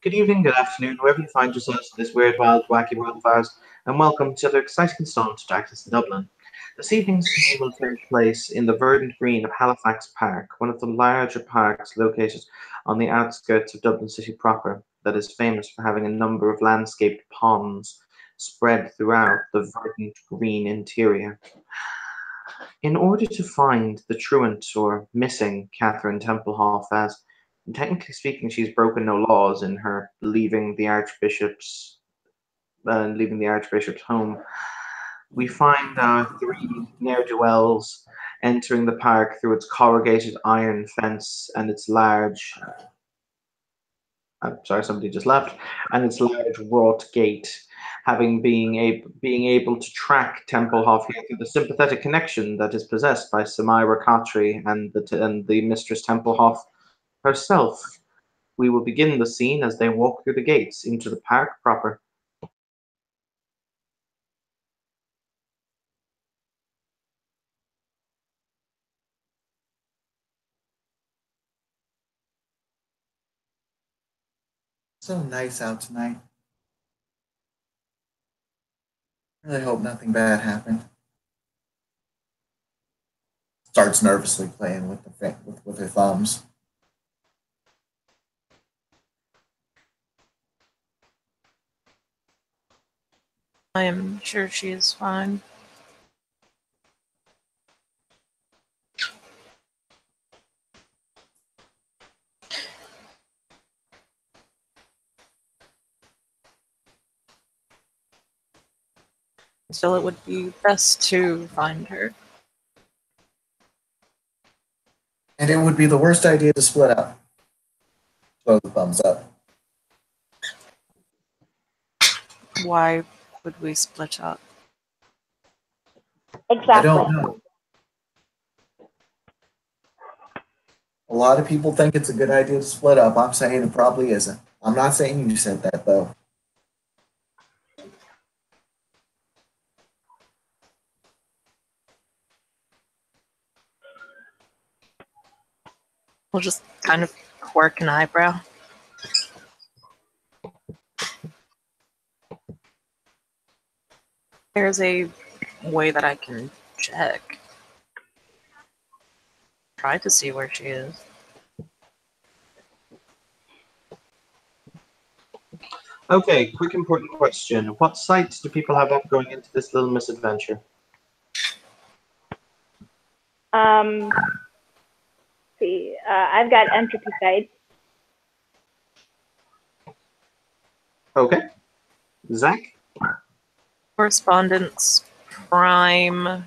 Good evening, good afternoon, wherever you find yourselves in this weird, wild, wacky world of ours, and welcome to another exciting installment of Darkness in Dublin. This evening's stream will take place in the verdant green of Halifax Park, one of the larger parks located on the outskirts of Dublin city proper, that is famous for having a number of landscaped ponds spread throughout the verdant green interior. In order to find the truant or missing Catherine Templehoff, as technically speaking, she's broken no laws in her leaving the Archbishop's home, we find three ne'er do wells entering the park through its corrugated iron fence and its large. I'm sorry, somebody just left, and its large wrought gate, having being able to track Templehoff here through the sympathetic connection that is possessed by Samira Kotri and the Mistress Templehoff herself. We will begin the scene as they walk through the gates into the park proper. So nice out tonight. Really hope nothing bad happened. Starts nervously playing with with her thumbs. I am sure she is fine. Still, it would be best to find her. And it would be the worst idea to split up. Throw the thumbs up. Why would we split up? Exactly. I don't know. A lot of people think it's a good idea to split up. I'm saying it probably isn't. I'm not saying you said that, though. We'll just kind of quirk an eyebrow. There's a way that I can check. Try to see where she is. Okay, quick important question. What sites do people have up going into this little misadventure? See, I've got entropy sites. Okay. Zach? Correspondence, Prime. I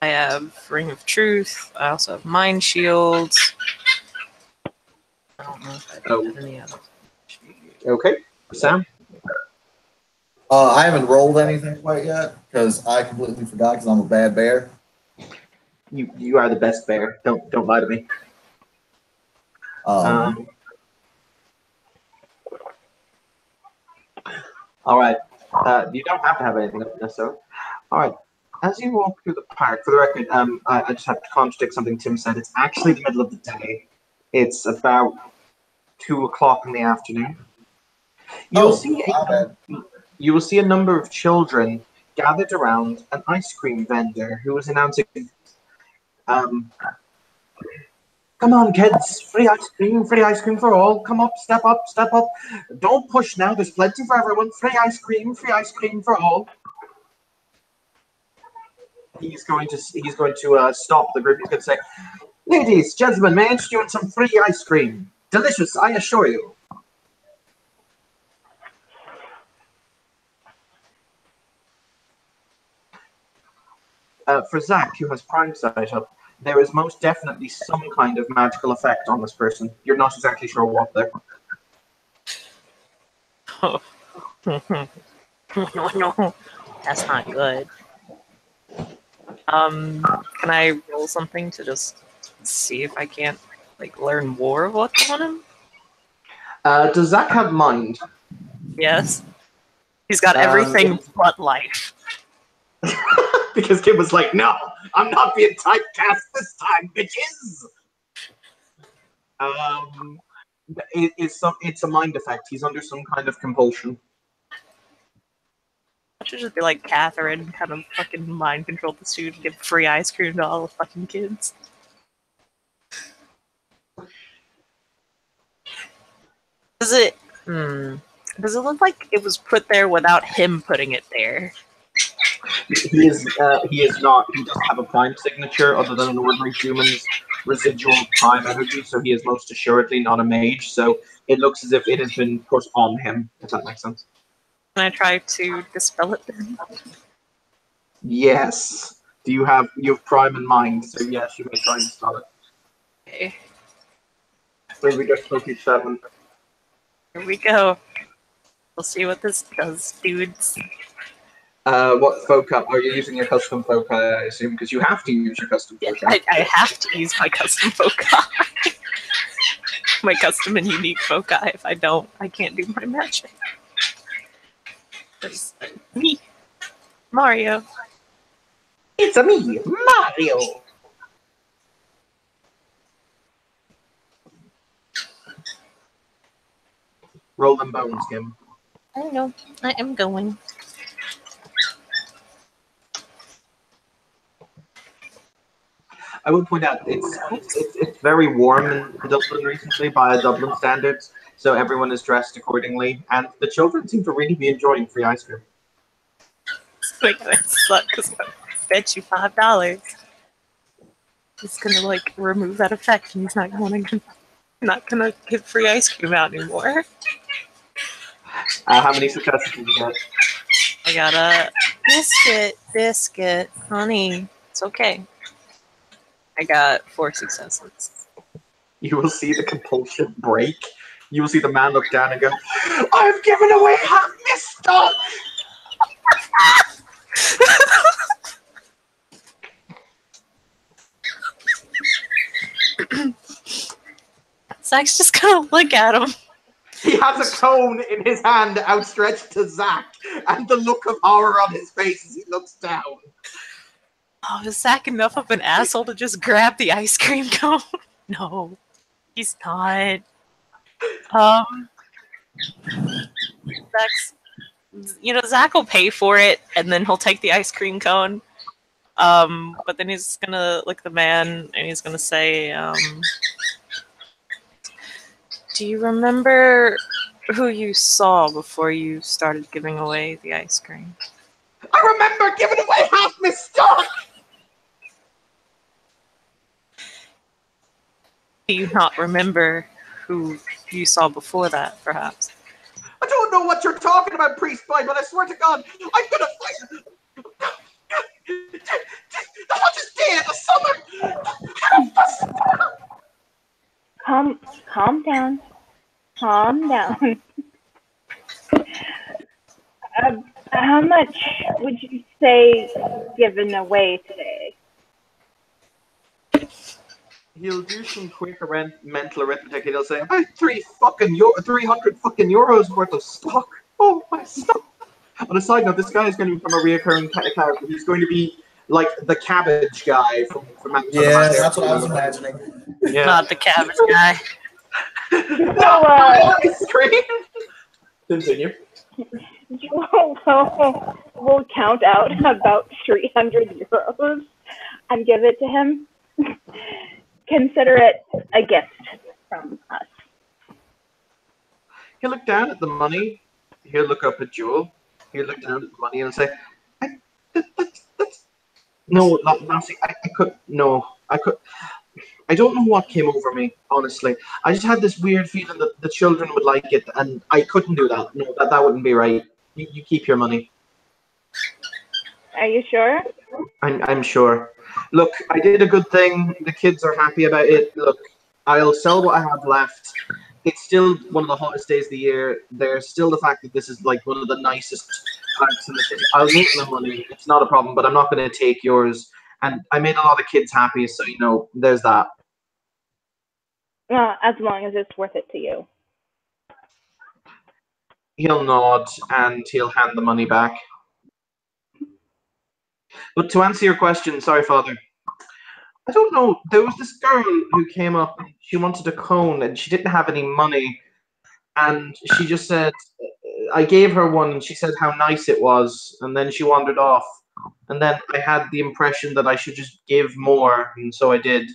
have Ring of Truth. I also have Mind Shields. I don't know if I have any others. Okay. Sam? I haven't rolled anything quite yet because I completely forgot because I'm a bad bear. You are the best bear. Don't lie to me. All right. You don't have to have anything necessarily. All right. As you walk through the park, for the record, I just have to contradict something Tim said. It's actually the middle of the day. It's about 2 o'clock in the afternoon. You will see a number of children gathered around an ice cream vendor who was announcing, "Come on, kids! Free ice cream for all! Come up, step up, step up! Don't push now. There's plenty for everyone. Free ice cream for all." He's going to stop the group. He's going to say, "Ladies, gentlemen, may I interest you in some free ice cream? Delicious, I assure you." For Zach, who has Prime Sight up, there is most definitely some kind of magical effect on this person. You're not exactly sure what though. No, that's not good. Can I roll something to just see if I can't learn more of what's on him? Does Zach have mind? Yes. He's got everything but life. Because Kim was like, "No, I'm not being typecast this time, bitches." It's a mind effect. He's under some kind of compulsion. I should just be like Catherine, kind of fucking mind control the student, give free ice cream to all the fucking kids. Does it? Does it look like it was put there without him putting it there? He is not. He doesn't have a prime signature other than an ordinary human's residual prime energy, so he is most assuredly not a mage. So it looks as if it has been put on him. If that makes sense. Can I try to dispel it then? Yes. You have prime in mind, so yes, you may try and stop it. Okay, When we get to 27. here we go. We'll see what this does, dudes. What foci are you using? Your custom foci, I assume, because you have to use your custom Yeah, foci. I have to use my custom foci. My custom and unique foci. If I don't, I can't do my magic. There's me, Mario. It's a me, Mario. Roll them bones, Kim. I know. I am going. I would point out it's very warm in Dublin recently by Dublin standards, so everyone is dressed accordingly, and the children seem to really be enjoying free ice cream. It's like that suck because I bet you $5. He's gonna like remove that effect, and he's not gonna give free ice cream out anymore. How many successes did you get? I got a biscuit, honey. It's okay. I got 4 successes. You will see the compulsion break. You will see the man look down and go, "I've given away half my stock!" Zach's just gonna look at him. He has a cone in his hand outstretched to Zach, and the look of horror on his face as he looks down. Oh, is Zach enough of an asshole to just grab the ice cream cone? No, he's not. Zach will pay for it, and then he'll take the ice cream cone. But then he's gonna look at the man, and he's gonna say, "Do you remember who you saw before you started giving away the ice cream?" I remember giving away half my stock! Do you not remember who you saw before that, perhaps? I don't know what you're talking about, Priest Boy, but I swear to God, I'm gonna fight. The hottest day of the summer! Calm down. Calm down. How much would you say given away today? He'll do some quick mental arithmetic. He'll say, about 300 fucking euros worth of stock. Oh, my stock. On a side note, this guy is going to become a reoccurring character. He's going to be like the cabbage guy from Yeah, that's what I was imagining. Yeah. Not the cabbage guy. Ice cream. Continue. We'll count out about 300 euros and give it to him. Consider it a gift from us. He'll look down at the money. He'll look up at Jewel. He'll look down at the money and say, no, Nancy, I don't know what came over me, honestly. I just had this weird feeling that the children would like it, and I couldn't do that. No, that wouldn't be right. You keep your money. Are you sure? I'm sure. Look, I did a good thing. The kids are happy about it. Look, I'll sell what I have left. It's still one of the hottest days of the year. There's still the fact that this is like one of the nicest parks in the city. I'll make the money. It's not a problem, but I'm not going to take yours. And I made a lot of kids happy, so, there's that. As long as it's worth it to you. He'll nod, and he'll hand the money back. But to answer your question, sorry, Father, I don't know. There was this girl who came up. She wanted a cone, and she didn't have any money. And she just said, I gave her one, and she said how nice it was. And then she wandered off. And then I had the impression that I should just give more, and so I did.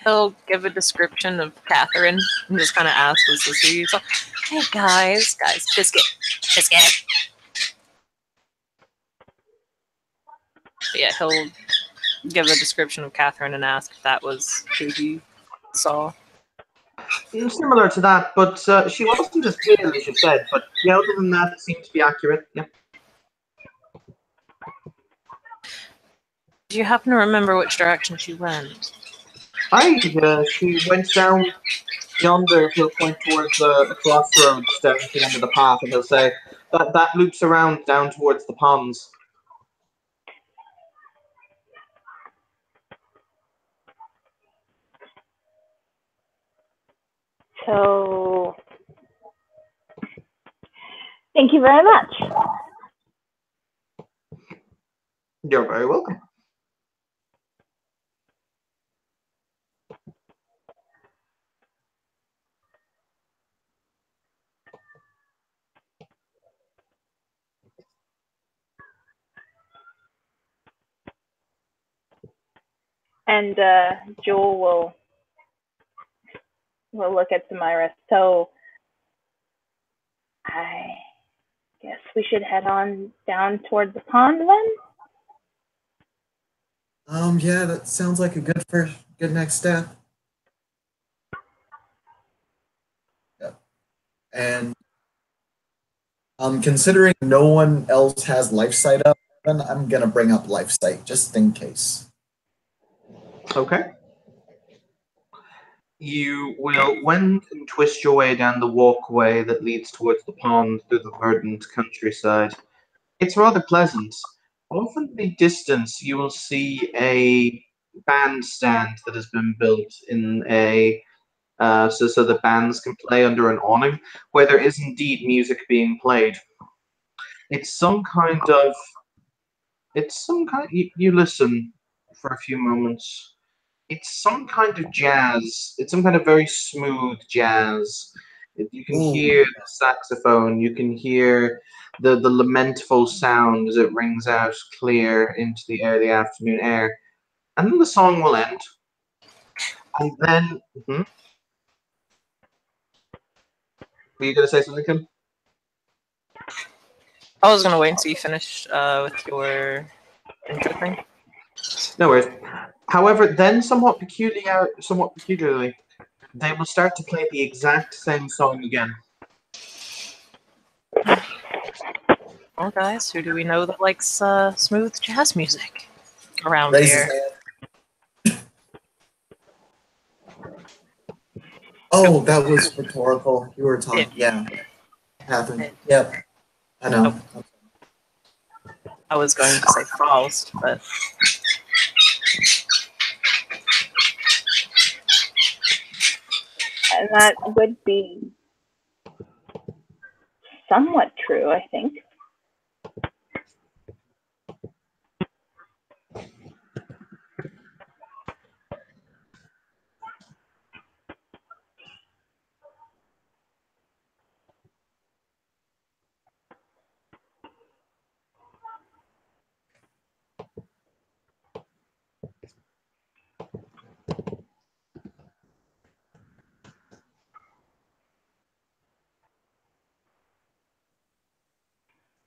He'll give a description of Catherine and just kind of ask, "Was this who you saw?" Hey guys, biscuit. But yeah, he'll give a description of Catherine and ask if that was who he saw. Similar to that, but she wasn't as pale as you said. But yeah, other than that, it seemed to be accurate. Yeah. Do you happen to remember which direction she went? She went down yonder. He'll point towards a crossroads down at the end of the path, and he'll say that loops around down towards the ponds. So, thank you very much. You're very welcome. And Joel will look at Samira. So, I guess we should head on down toward the pond then? Yeah, that sounds like a good next step. Yep. And considering no one else has life sight up, then I'm gonna bring up life sight just in case. Okay. You will wend and twist your way down the walkway that leads towards the pond through the verdant countryside. It's rather pleasant. Off in the distance, you will see a bandstand that has been built in a so the bands can play under an awning, where there is indeed music being played. It's some kind of. It's some kind. You listen for a few moments. It's some kind of jazz. It's some kind of very smooth jazz. You can Ooh. hear the saxophone. You can hear the lamentful sound as it rings out clear into the early afternoon air. And then the song will end. And then, were you going to say something, Kim? I was gonna wait until you finished with your intro thing. No worries. However, then somewhat peculiarly, they will start to play the exact same song again. Well, guys, who do we know that likes smooth jazz music around Raise his here? hand. Oh, that was rhetorical. You were talking, yeah. Catherine. Yep. I know. I was going to say Faust, but And that would be somewhat true, I think.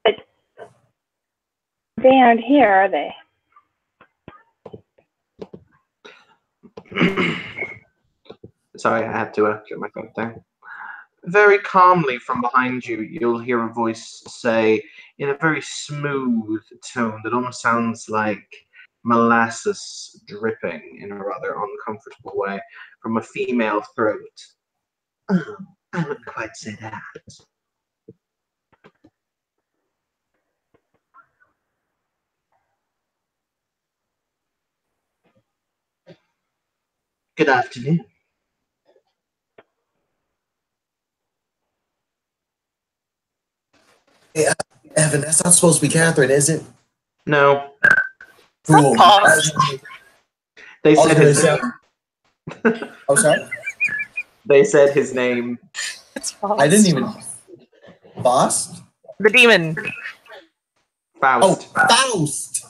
But they aren't here, are they? Sorry, I had to get my phone there. Very calmly from behind you, you'll hear a voice say, in a very smooth tone that almost sounds like molasses dripping in a rather uncomfortable way from a female throat. Oh, I wouldn't quite say that. Good afternoon. Hey, Evan, that's not supposed to be Catherine, is it? No, Cool. Pause. They I was said gonna his say- name. Oh, sorry. They said his name. It's Faust. I didn't even. Faust? The demon. Oh, Faust. Faust.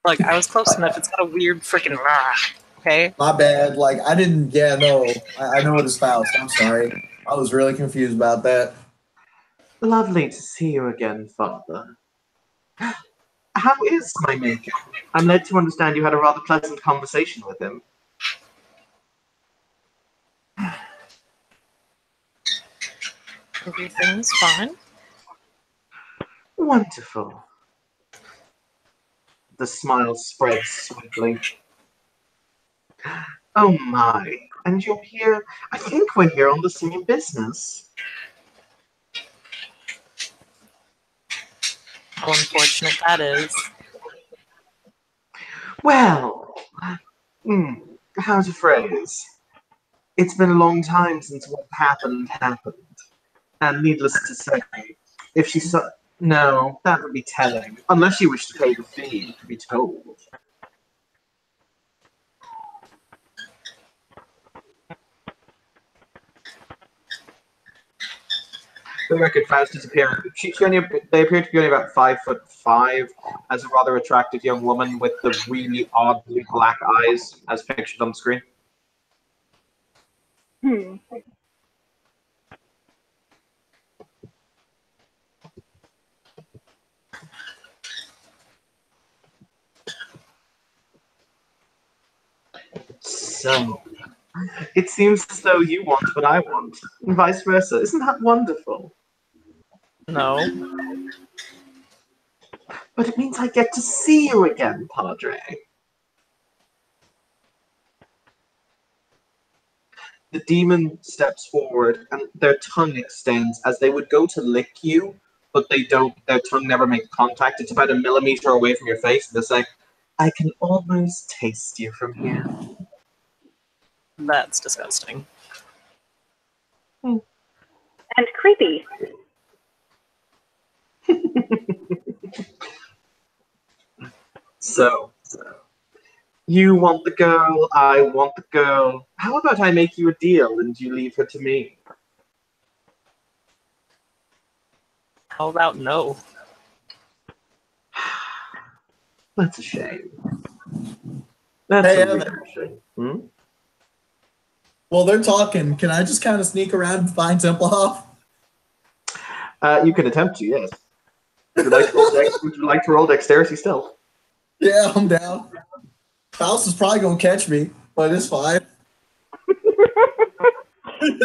Look, I was close enough. It's got a weird freaking okay? My bad. Like, I didn't. Yeah, no. I know it is Faust. I'm sorry. I was really confused about that. Lovely to see you again, Father. How is my maker? I'm led to understand you had a rather pleasant conversation with him. Everything's fine. Wonderful. The smile spreads sweetly. Oh my. And you're here. I think we're here on the same business. How unfortunate that is. Well, how's a phrase? It's been a long time since what happened. And needless to say, if she saw... No, that would be telling. Unless you wish to pay the fee to be told. For the record, Faust is appearing. They appear to be only about 5'5", as a rather attractive young woman with the really oddly black eyes, as pictured on the screen. So, it seems as though you want what I want, and vice versa. Isn't that wonderful? No. But it means I get to see you again, Padre. The demon steps forward, and their tongue extends as they would go to lick you, but they don't. Their tongue never makes contact. It's about a millimeter away from your face, and it's like, I can almost taste you from here. That's disgusting. And creepy. So, you want the girl, I want the girl. How about I make you a deal and you leave her to me? How about no? That's a shame. That's Hey, a Evan. real shame. Hmm? Well, they're talking. Can I just kind of sneak around and find Templehoff? You can attempt to, yes. Would you like to roll dexterity stealth? Yeah, I'm down. Faust is probably gonna catch me, but it's fine.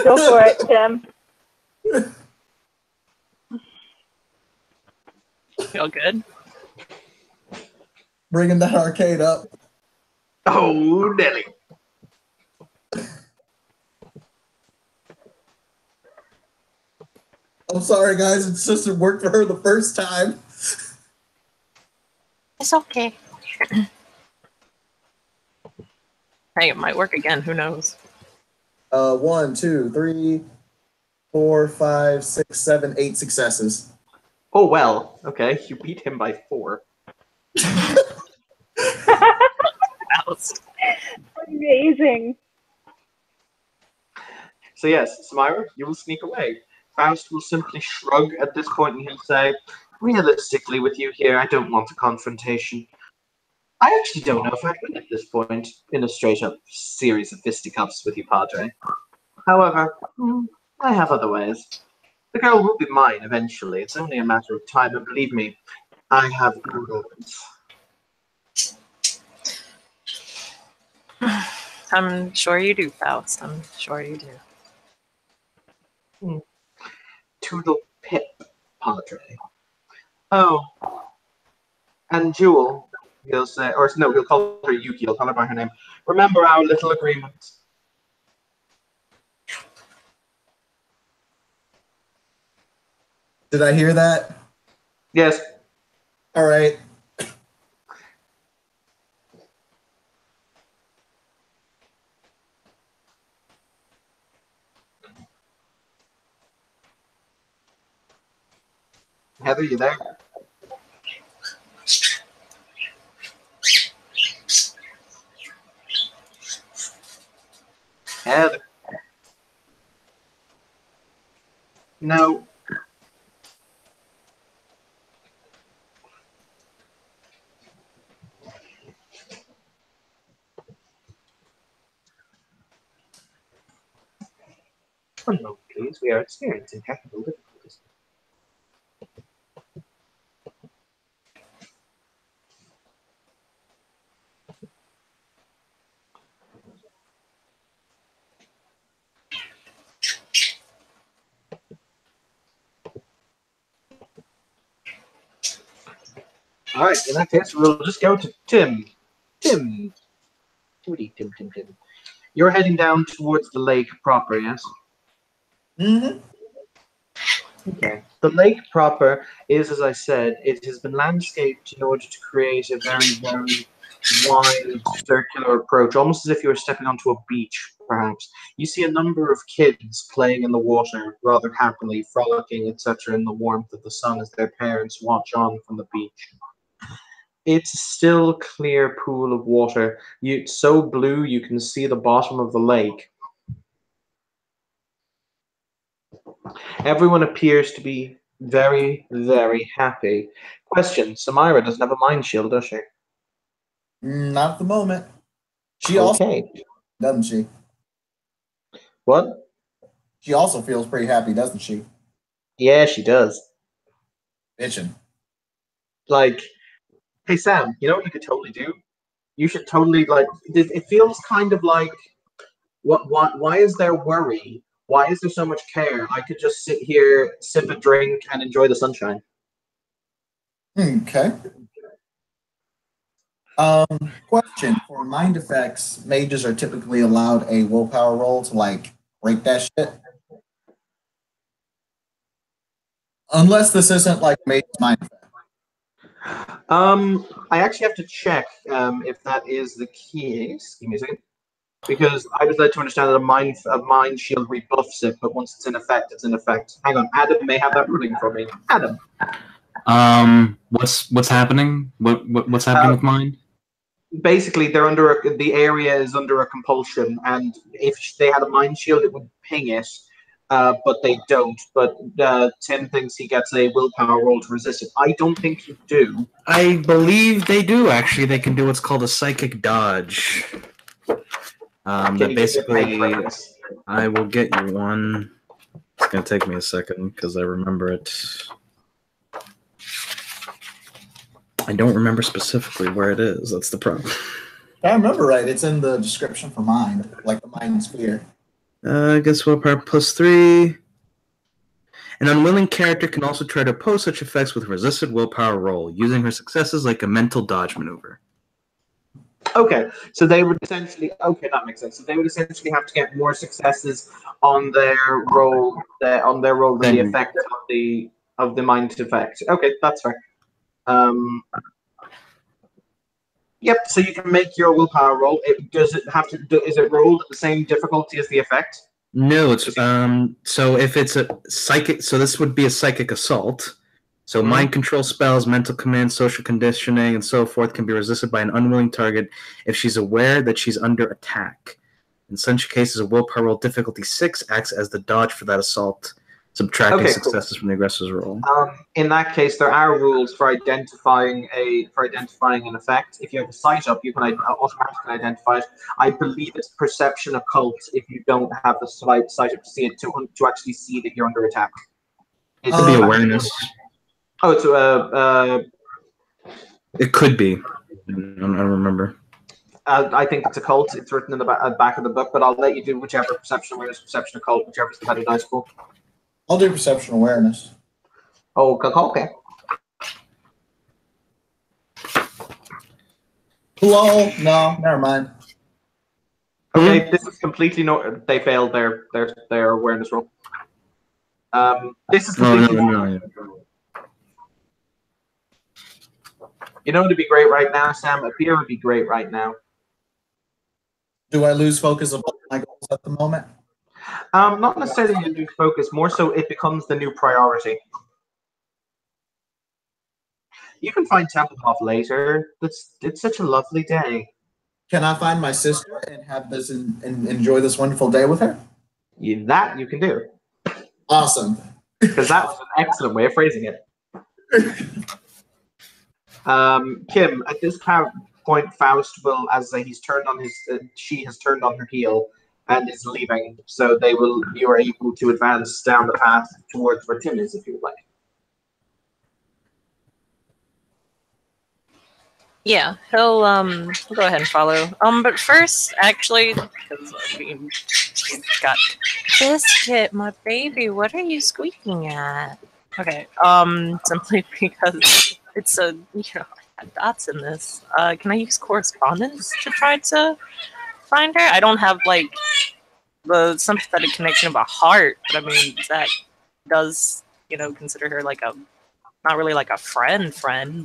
Go for it, Tim. Feel good? Bringing that arcade up. Oh, Nelly. I'm sorry, guys. It just worked for her the first time. It's okay. Hey, it might work again. Who knows? 1, 2, 3, 4, 5, 6, 7, 8 successes. Oh, well. Okay, you beat him by 4. Faust. Amazing. So yes, Samira, you will sneak away. Faust will simply shrug at this point and he'll say, realistically with you here, I don't want a confrontation. I actually don't know if I'd win at this point in a straight-up series of fisticuffs with you, Padre. However, I have other ways. The girl will be mine eventually. It's only a matter of time, and believe me, I have rules. I'm sure you do, Faust. I'm sure you do. Toodle pip, Padre. Oh, and Jewel, he'll say, or no, he'll call her Yuki, he'll call her by her name. Remember our little agreement. Did I hear that? Yes. All right. Heather, you there? Heather. No. One moment, please. We are experiencing technical difficulties. All right, in that case, we'll just go to Tim. Tim. Tim. You're heading down towards the lake proper, yes? Mm-hmm. Okay. The lake proper is, as I said, it has been landscaped in order to create a very, very wide circular approach, almost as if you were stepping onto a beach, perhaps. You see a number of kids playing in the water rather happily, frolicking, etc., in the warmth of the sun as their parents watch on from the beach. It's a still clear pool of water. It's so blue you can see the bottom of the lake. Everyone appears to be very, very happy. Question: Samira doesn't have a mind shield, does she? Not at the moment. She also, doesn't she? What? She also feels pretty happy, doesn't she? Yeah, she does. Bitchin'. Like, hey Sam, you know what you could totally do? You should totally it feels kind of like why is there worry? Why is there so much care? I could just sit here, sip a drink, and enjoy the sunshine. Okay. Question: for mind effects, mages are typically allowed a willpower roll to like break that shit. Unless this isn't like mage's mind effect. I actually have to check if that is the case. Give me a second. Because I was led to understand that a mind shield rebuffs it, but once it's in effect, it's in effect. Hang on, Adam may have that ruling for me. Adam. What's happening? What's happening with mind? Basically, they're under the area is under a compulsion, and if they had a mind shield, it would ping it, but they don't. But Tim thinks he gets a willpower roll to resist it. I don't think you do. I believe they do. Actually, they can do what's called a psychic dodge. That basically, I will get you one. It's gonna take me a second because I remember it. I don't remember specifically where it is. That's the problem. If I remember right, it's in the description for mind, like the mind sphere. I guess willpower +3. An unwilling character can also try to oppose such effects with a resisted willpower roll, using her successes like a mental dodge maneuver. Okay, so they would essentially. Okay, that makes sense. So they would essentially have to get more successes on their roll, than the effect of the mind effect. Okay, that's fair. Yep. So you can make your willpower roll. Does it have to? Is it rolled at the same difficulty as the effect? No, it's so if it's a psychic, so this would be a psychic assault. So mind control spells, mental commands, social conditioning, and so forth can be resisted by an unwilling target if she's aware that she's under attack. In such cases, a willpower roll difficulty 6 acts as the dodge for that assault, subtracting successes from the aggressor's roll. In that case, there are rules for identifying an effect. If you have a sight up, you can automatically identify it. I believe it's perception occult if you don't have the sight up to see it to actually see that you're under attack. It could be awareness. Oh, it's it could be. I don't remember. I think it's occult. It's written in the back of the book, but I'll let you do whichever perception awareness, perception occult, whichever's the better dice pool. I'll do perception awareness. Oh, okay. Lol. No, never mind. Okay, this is completely they failed their awareness roll. This is completely no. You know what would be great right now, Sam? A beer would be great right now. Do I lose focus of my goals at the moment? Not necessarily a new focus, more so it becomes the new priority. You can find Templehoff later. It's such a lovely day. Can I find my sister and have this and enjoy this wonderful day with her? That you can do, Awesome. because that was an excellent way of phrasing it. Kim, at this point, Faust will, as he's turned on his, she has turned on her heel and is leaving. So you are able to advance down the path towards where Tim is, if you would like. Yeah, he'll go ahead and follow. But first, actually, because she's got Biscuit, my baby. What are you squeaking at? Okay. Simply because it's I had dots in this. Can I use correspondence to try to find her? I don't have like the sympathetic connection of a heart, but I mean Zach does, consider her like not really like a friend,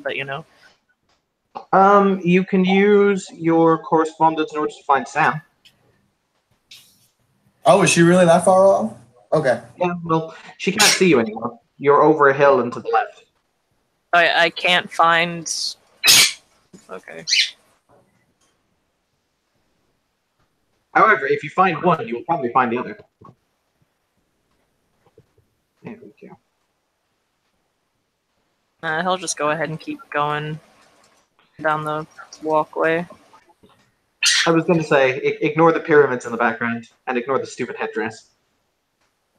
but You can use your correspondence in order to find Sam. Oh, is she really that far off? Okay. Yeah, well, she can't see you anymore. You're over a hill and to the left. I can't find. Okay. However, if you find one, you will probably find the other. There we go. He'll just go ahead and keep going down the walkway. I was going to say, ignore the pyramids in the background and ignore the stupid headdress.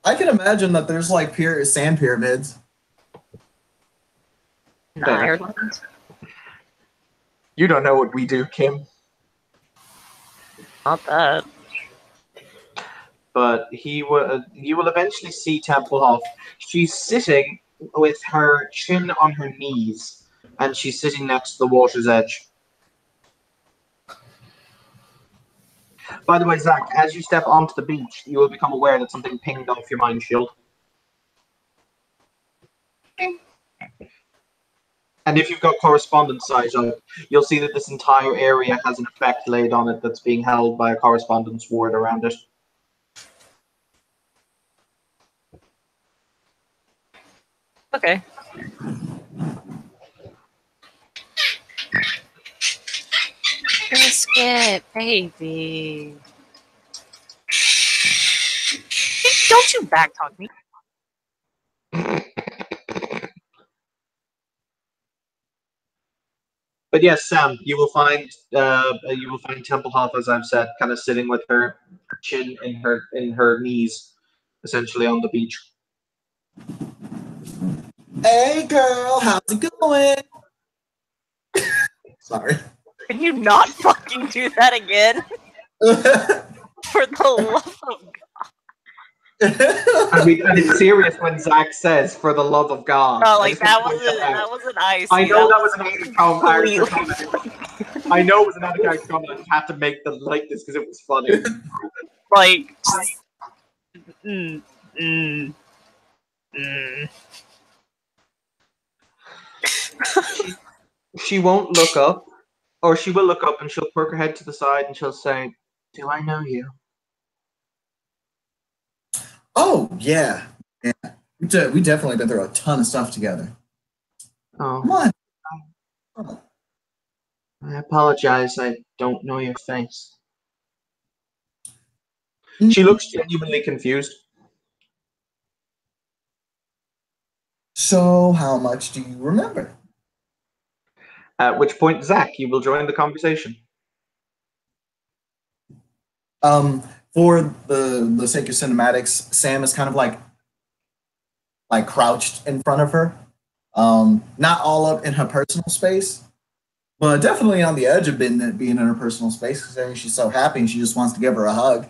I can imagine that there's like sand pyramids. In Ireland. You don't know what we do, Kim. Not that. But you will eventually see Templehoff. She's sitting with her chin on her knees, and she's sitting next to the water's edge. By the way, Zach, as you step onto the beach, you will become aware that something pinged off your mind shield. And if you've got correspondence sight up, you'll see that this entire area has an effect laid on it that's being held by a correspondence ward around it. Okay. Biscuit, baby. Don't you backtalk me. But yes, Sam, you will find Templehoff, as I've said, kind of sitting with her chin in her knees, essentially on the beach. Hey girl, how's it going? Sorry. Can you not fucking do that again? For the love of God. I mean, and it's serious when Zach says, "For the love of God." Oh, like that wasn't ice. I know that was an out of comment. I know it was an out of comment. I just had to make them like this because it was funny. Like, She won't look up, or she will look up and she'll quirk her head to the side and she'll say, "Do I know you?" Oh, yeah. We definitely been through a ton of stuff together. Oh, Come on. I apologize. I don't know your face. She looks genuinely confused. So, how much do you remember? At which point, Zach, you will join the conversation. For the sake of cinematics, Sam is kind of like crouched in front of her. Not all up in her personal space, but definitely on the edge of being in her personal space because she's so happy and she just wants to give her a hug.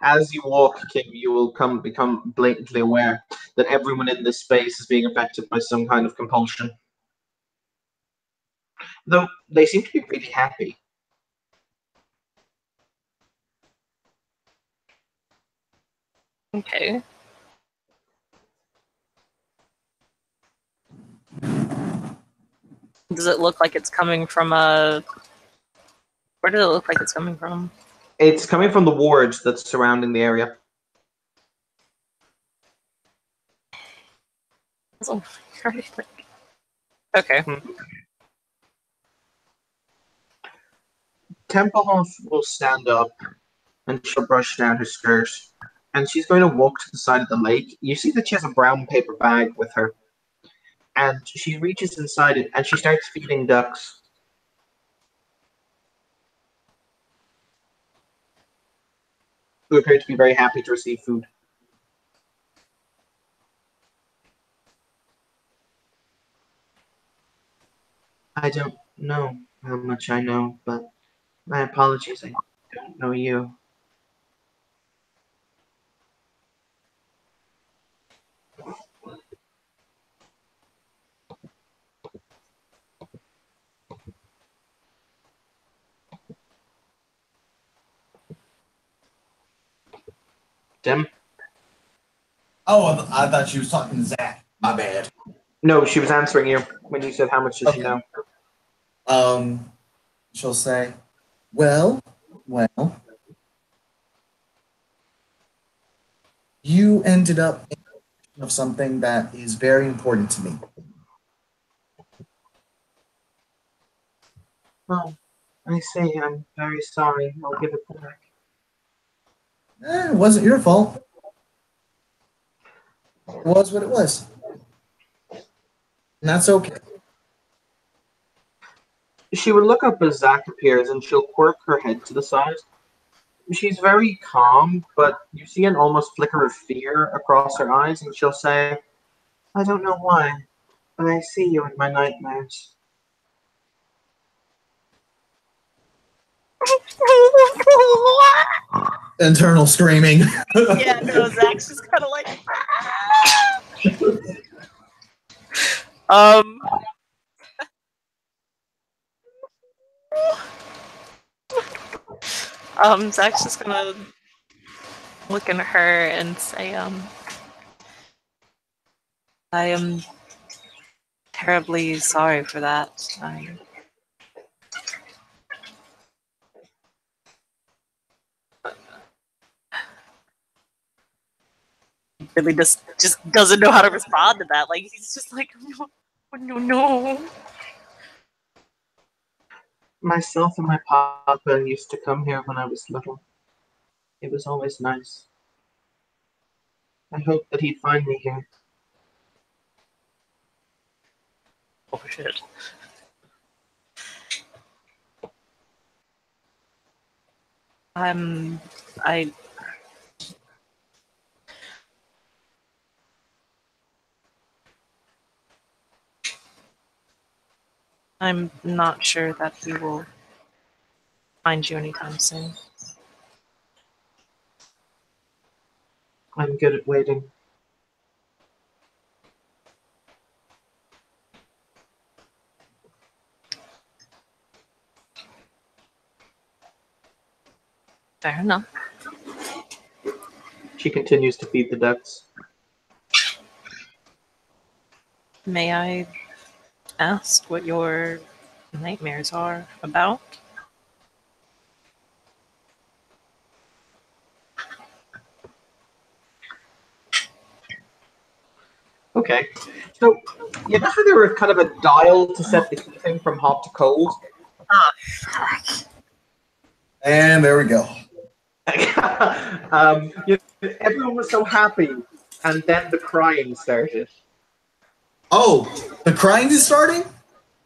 As you walk, Kim, you will become blatantly aware that everyone in this space is being affected by some kind of compulsion. Though they seem to be pretty happy. okay. Does it look like it's coming from a? Where does it look like it's coming from? It's coming from the ward that's surrounding the area. Okay. Templehoff will stand up and she'll brush down her skirt. And she's going to walk to the side of the lake. You see that she has a brown paper bag with her. And she reaches inside it and she starts feeding ducks. Who appear to be very happy to receive food. I don't know how much I know, but my apologies, I don't know you. Tim? Oh, I thought she was talking to Zach. My bad. No, she was answering you when you said how much does she know. She'll say, well, you ended up in of something that is very important to me. Oh, I see. I'm very sorry. I'll give it back. It wasn't your fault. It was what it was. And that's okay. She will look up as Zach appears and she'll quirk her head to the side. She's very calm, but you see an almost flicker of fear across her eyes, and she'll say, I don't know why, but I see you in my nightmares. Internal screaming. Yeah, no, Zach's just kind of like. Zach's just gonna look at her and say, I am terribly sorry for that. I really just doesn't know how to respond to that. Like, he's just like, no. Myself and my papa used to come here when I was little. It was always nice. I hoped that he'd find me here. Oh, shit. I'm not sure that he will find you anytime soon. I'm good at waiting. Fair enough. She continues to feed the ducks. May I ask what your nightmares are about? Okay. So, you know how there was kind of a dial to set the heating from hot to cold? And there we go. Everyone was so happy, and then the crying started. Oh, the crying is starting?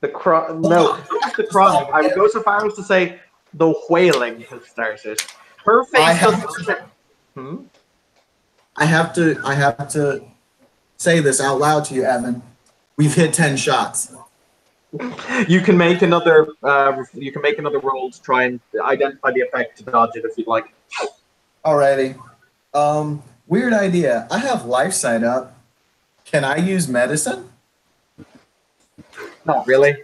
No, not the crying. I would go so far as to say the wailing has started. Her face I have to say this out loud to you, Evan. We've hit 10 shots. You can make another. You can make another roll to try and identify the effect to dodge it if you'd like. Alrighty. Weird idea. I have life sight up. Can I use medicine? Not really.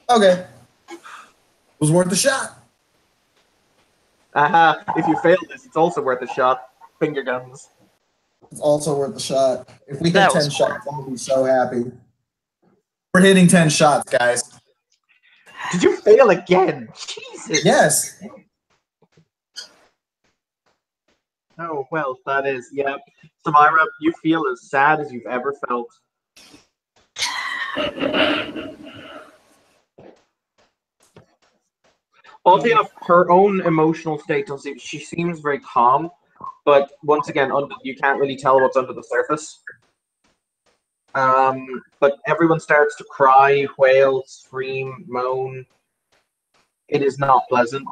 Okay. Was worth a shot. If you fail this, it's also worth a shot. Finger guns. It's also worth a shot. If we hit That 10 was shots, I'm gonna be so happy. We're hitting 10 shots, guys. Did you fail again? Jesus. Yes. Oh, well, that is, yeah. Samira, you feel as sad as you've ever felt. Oddly enough, her own emotional state doesn't seem. She seems very calm, but once again, you can't really tell what's under the surface. But everyone starts to cry, wail, scream, moan. It is not pleasant.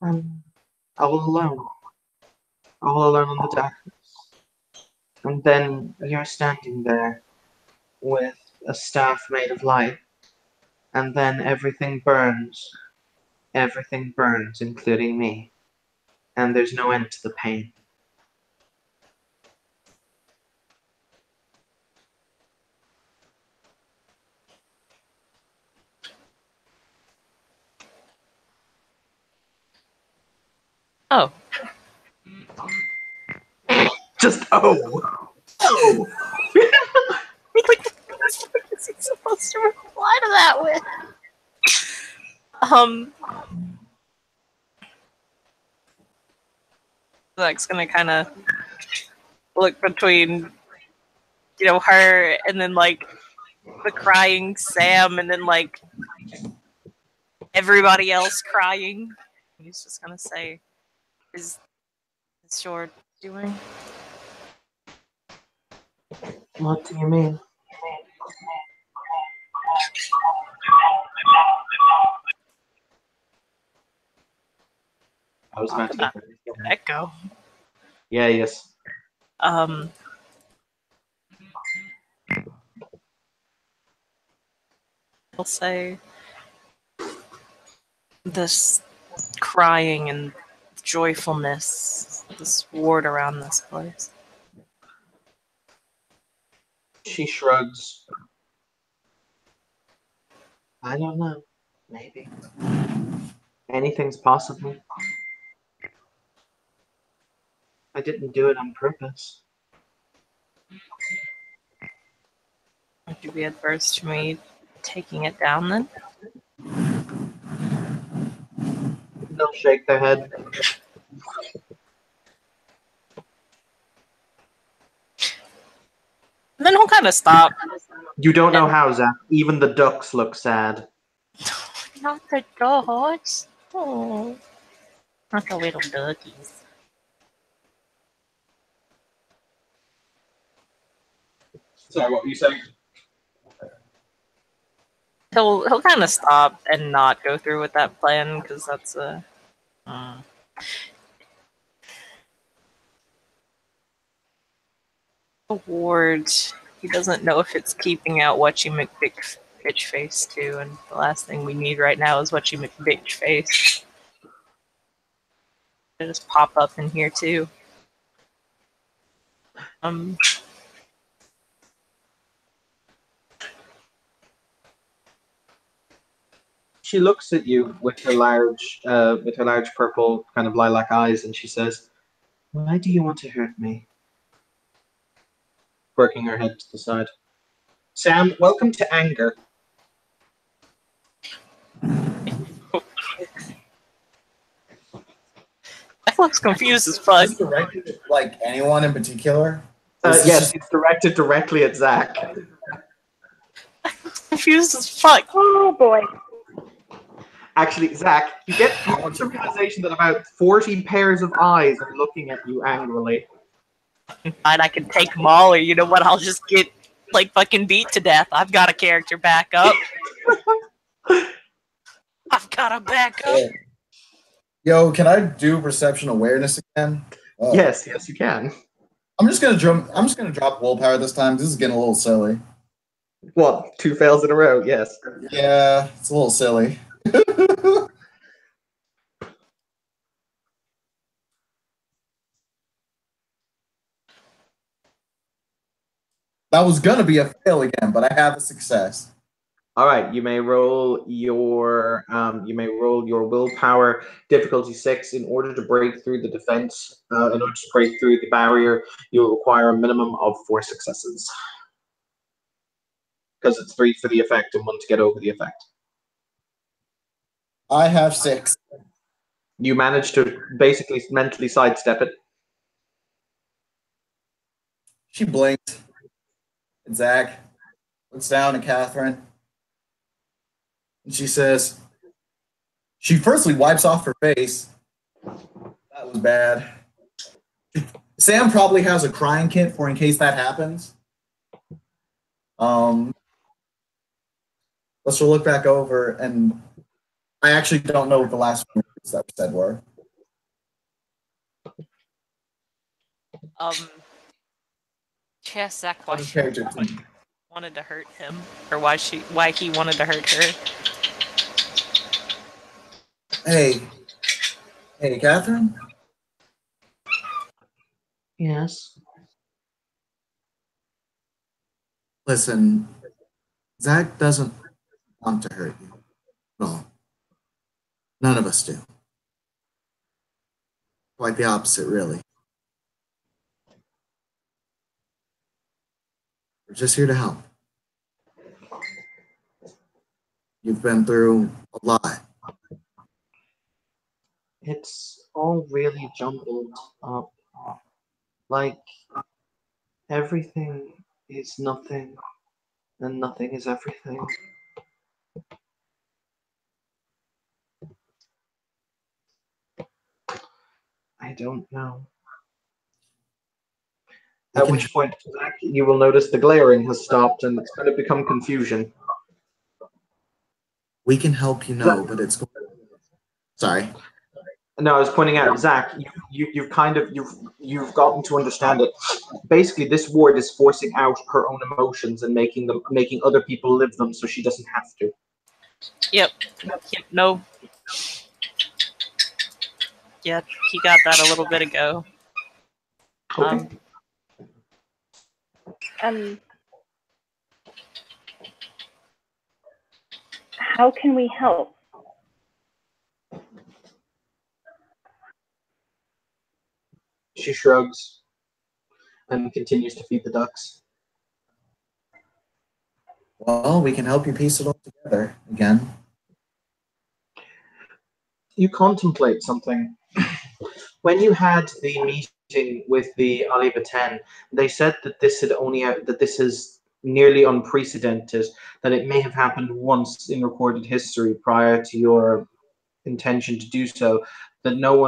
All alone. All alone in the darkness. And then you're standing there with a staff made of light, and then everything burns. Everything burns, including me. And there's no end to the pain. Oh. Just oh! Oh! What is he supposed to reply to that with? Zach's gonna kind of look between, her and then, like, the crying Sam and then, like, everybody else crying. He's just gonna say, is Short doing? What do you mean? I was about to get Echo. Yeah, yes. He'll say this crying and joyfulness, this ward around this place. She shrugs. I don't know. Maybe. Anything's possible. I didn't do it on purpose. Would you be adverse to me taking it down then? They'll shake their head. And then he'll kind of stop. You don't know how, Zach. Even the ducks look sad. Not the dogs. Oh, not the little duckies. Sorry, what were you saying? He'll kind of stop and not go through with that plan because that's a. Award. He doesn't know if it's keeping out Whatchy McBitchface too, and the last thing we need right now is Whatchy McBitchface. They just pop up in here too. She looks at you with her large purple kind of lilac eyes, and she says, "Why do you want to hurt me?" Working her head to the side. Sam, welcome to anger. That looks confused as fuck. Is this directed at, like, anyone in particular? Yes, it's directed directly at Zach. Confused as fuck. Oh boy. Actually, Zach, you get the realization that about 40 pairs of eyes are looking at you angrily. And I can take them all, or you know what? I'll just get like fucking beat to death. I've got a character back up. I've got a backup. Yo, can I do perception awareness again? Yes, you can. I'm just gonna drop willpower this time. This is getting a little silly. What? 2 fails in a row? Yes. Yeah, it's a little silly. That was gonna be a fail again, but I have a success. All right, you may roll your willpower difficulty 6 in order to break through the defense. In order to break through the barrier, you'll require a minimum of 4 successes. Because it's 3 for the effect and 1 to get over the effect. I have 6. You managed to basically mentally sidestep it. She blinked. And Zach looks down at Catherine. And she says, she firstly wipes off her face. That was bad. Sam probably has a crying kit for in case that happens. Let's look back over, and I actually don't know what the last few words that were said were. She asked Zach why she Character. wanted to hurt him, or why he wanted to hurt her. Hey, Catherine? Yes. Listen, Zach doesn't want to hurt you at all. None of us do. Quite the opposite, really. We're just here to help. You've been through a lot. It's all really jumbled up. Like, everything is nothing, and nothing is everything. I don't know. At which point, Zach, you will notice the glaring has stopped and it's going to become confusion. We can help you know, but it's... Sorry. No, I was pointing out, Zach, you've gotten to understand it. Basically, this ward is forcing out her own emotions and making other people live them, so she doesn't have to. Yep. No. Yeah, he got that a little bit ago. Okay. How can we help? She shrugs and continues to feed the ducks. Well, we can help you piece it all together again. You contemplate something. When you had the meeting with the Aliba 10, they said that this is nearly unprecedented, that it may have happened once in recorded history prior to your intention to do so, that no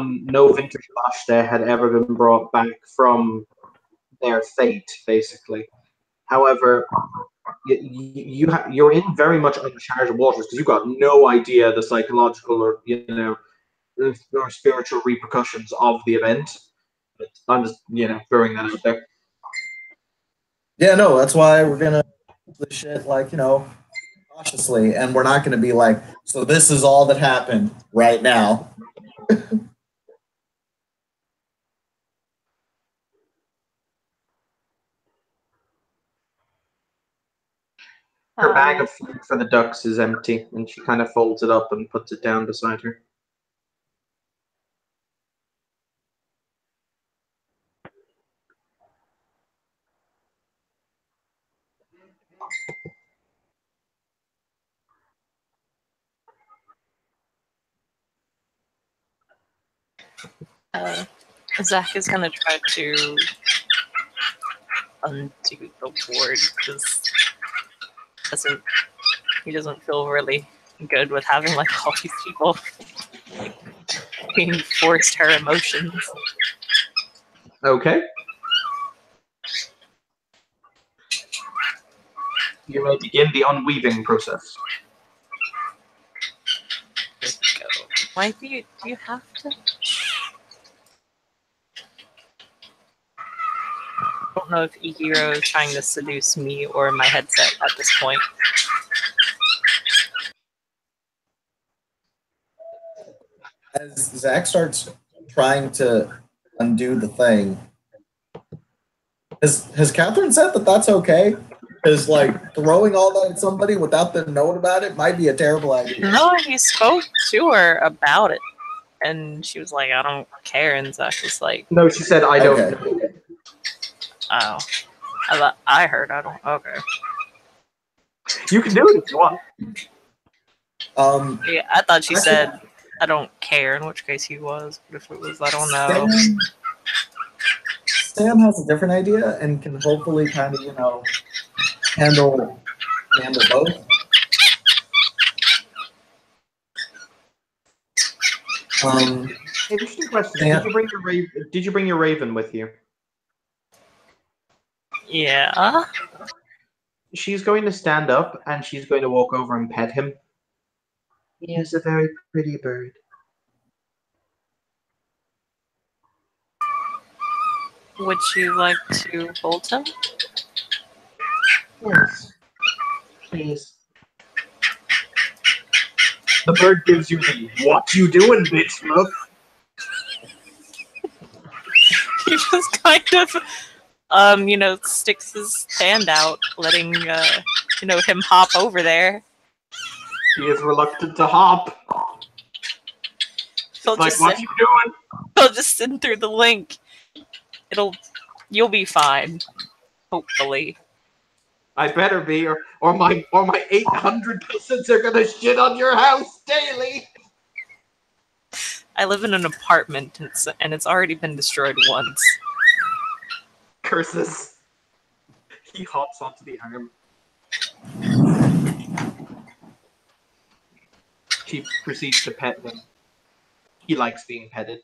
vintage Lashta had ever been brought back from their fate, basically. However, you're in very much uncharted waters because you've got no idea the psychological or spiritual repercussions of the event. But I'm just throwing that out there. Yeah, no, that's why we're gonna do the shit cautiously, and we're not gonna be like, so this is all that happened right now. Her bag of food for the ducks is empty, and she kind of folds it up and puts it down beside her. Zach is gonna try to undo the ward because he doesn't feel really good with having like all these people being forced her emotions. Okay. You may begin the unweaving process. There we go. Why do you have to? I don't know if Ihiro is trying to seduce me or my headset at this point. As Zach starts trying to undo the thing, has Catherine said that that's okay? Because throwing all that at somebody without them knowing about it might be a terrible idea. No, he spoke to her about it, and she was like, "I don't care." And Zach was like, No, she said, I don't Okay. know. "Oh, I heard. I don't. Okay." You can do it if you want. Yeah, I thought she Actually- said, "I don't care." In which case he was, but if it was, I don't know. Sam has a different idea and can hopefully kind of handle both. Interesting question. Yeah. Did you bring your raven with you? Yeah. She's going to stand up and she's going to walk over and pet him. He is a very pretty bird. Would you like to hold him? Yes. Please. The bird gives you the "what you doing, bitch" look. He just kind of, sticks his hand out, letting, him hop over there. He is reluctant to hop. He'll Like, just what you doing? he'll just send through the link. You'll be fine. Hopefully. I better be, or my 800 peasants are gonna shit on your house daily. I live in an apartment, and it's already been destroyed once. Curses. He hops onto the arm. She proceeds to pet him. He likes being petted.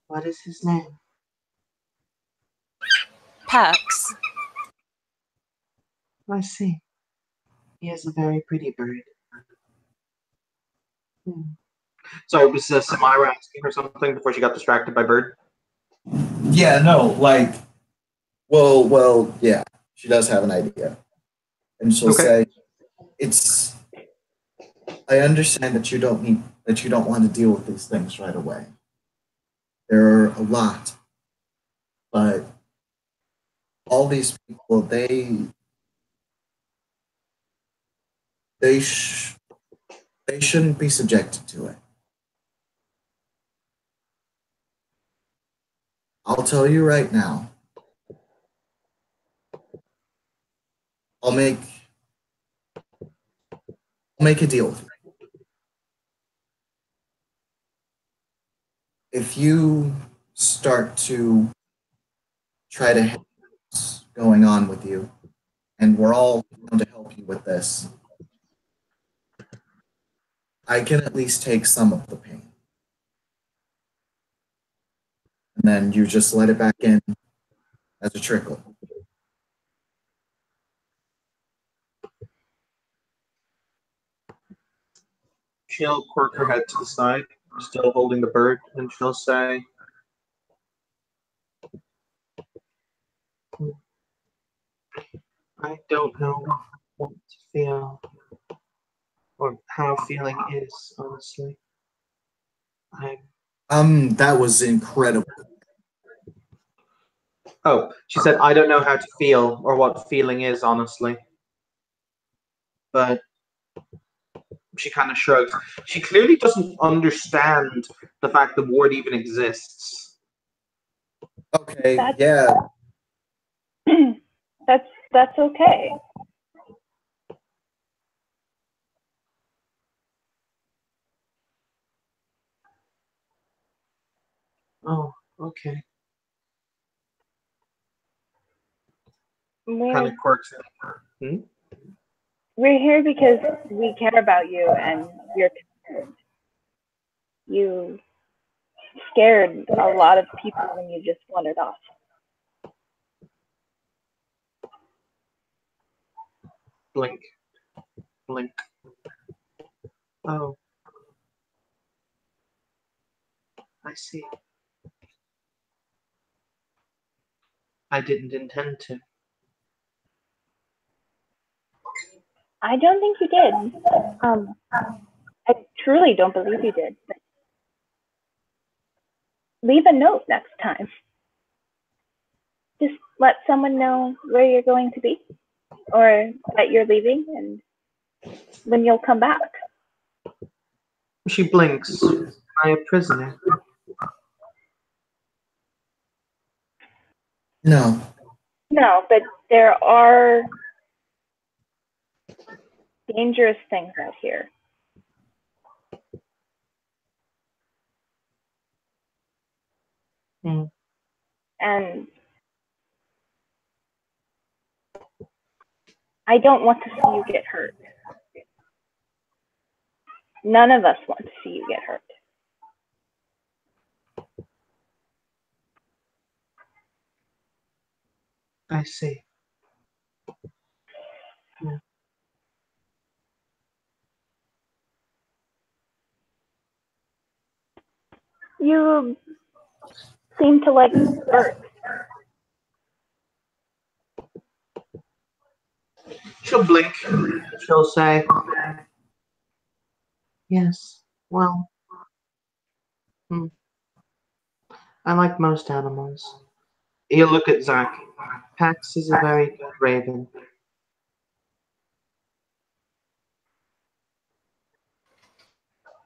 What is his name? Pax. I see. He is a very pretty bird. Sorry, was Samira asking her something before she got distracted by Bird? Yeah, no, like, well, yeah, she does have an idea, and she'll say, "It's. I understand that you don't want to deal with these things right away. There are a lot, but all these people, they shouldn't be subjected to it. I'll tell you right now. I'll make a deal with you. If you start to try to help what's going on with you, and we're all going to help you with this, I can at least take some of the pain. And then you just let it back in as a trickle. She'll quirk her head to the side, still holding the bird, and she'll say, I don't know what to feel, or how feeling is, honestly. That was incredible. Oh, she said, I don't know how to feel, or what feeling is, honestly. But she kind of shrugs. She clearly doesn't understand the fact the ward even exists. Okay, yeah. That's okay. Oh, okay. We're, Kind of quirks it. we're here because we care about you and you're concerned. You scared a lot of people when you just wandered off. Blink. Blink. Oh. I see. I didn't intend to. I don't think you did. I truly don't believe you did. But leave a note next time. Just let someone know where you're going to be or that you're leaving and when you'll come back. She blinks. Am I a prisoner? No. No, but there are dangerous things out here. And I don't want to see you get hurt. None of us want to see see you get hurt. I see. You seem to like birds. She'll blink. She'll say, yes, well, I like most animals. He'll look at Zach. Pax is a very good raven.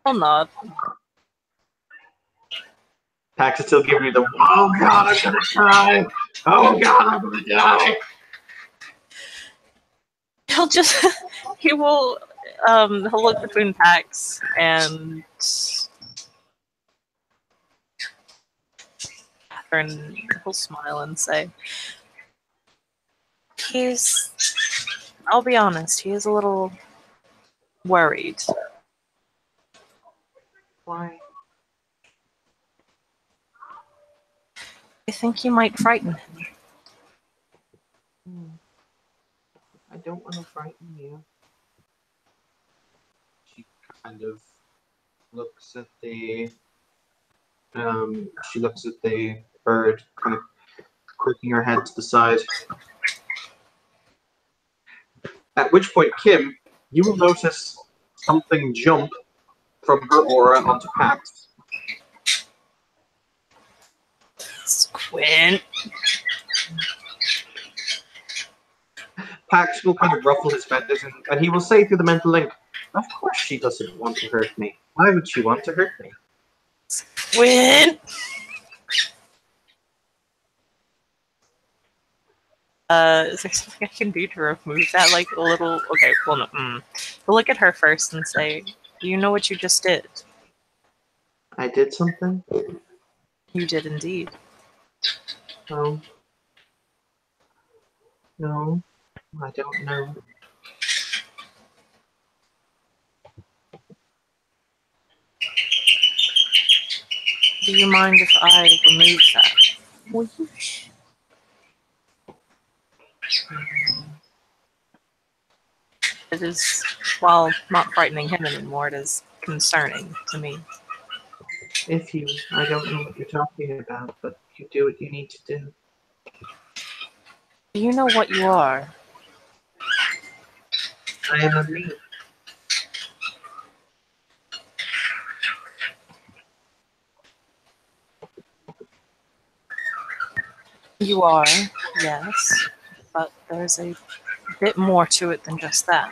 I'll nod. Pax is still giving you the, oh god, I'm gonna die! Oh god, I'm gonna die! He'll look between Pax and Catherine. He'll smile and say, I'll be honest, he is a little worried. Why? I think you might frighten him. I don't want to frighten you. She kind of looks at the bird, kind of quirking her head to the side. At which point, Kim, you will notice something jump from her aura onto Pax. Squint. Pax will kind of ruffle his feathers and he will say through the mental link, of course she doesn't want to hurt me. Why would she want to hurt me? Squint. Is there something I can do to remove that? Like a little. Okay, well, no. We'll look at her first and say, do you know what you just did? I did something? You did indeed. No. No, I don't know. Do you mind if I remove that? Will you? It is, while not frightening him anymore, it is concerning to me. I don't know what you're talking about, but you do what you need to do. Do you know what you are? I am a me. You are, yes, but there's a bit more to it than just that.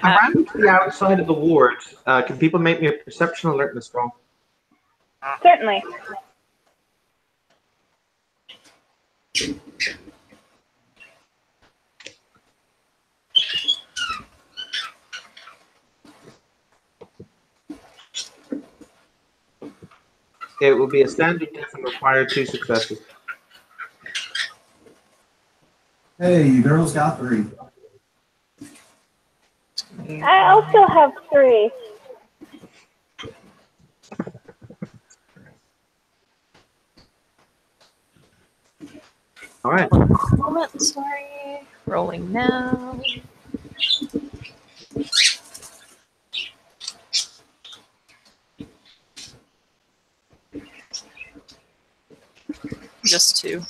Around the outside of the ward, can people make me a perception alertness roll? Certainly. It will be a standard test and require 2 successes. Hey, you girls got 3. I also have 3. All right. Moment, sorry. Rolling now. Just 2.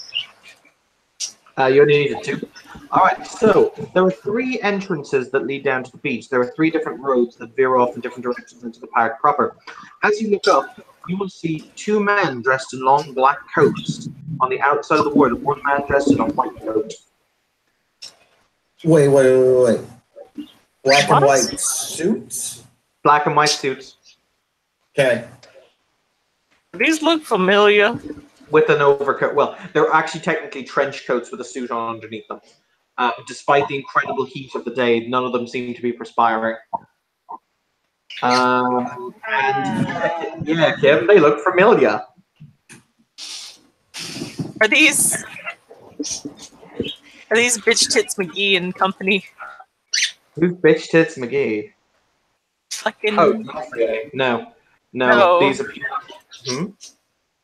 You only needed 2. All right, so there are 3 entrances that lead down to the beach. There are 3 different roads that veer off in different directions into the park proper. As you look up, you will see 2 men dressed in long black coats on the outside of the ward, and 1 man dressed in a white coat. Wait. Black and white suits? Black and white suits. Okay. These look familiar. With an overcoat. Well, they're actually technically trench coats with a suit on underneath them. Despite the incredible heat of the day, none of them seem to be perspiring. And yeah, Kim, they look familiar. Are these Are these bitch tits McGee and company? Who's Bitch Tits McGee? Fucking Oh, Joffrey. No. No. These are people. Hmm?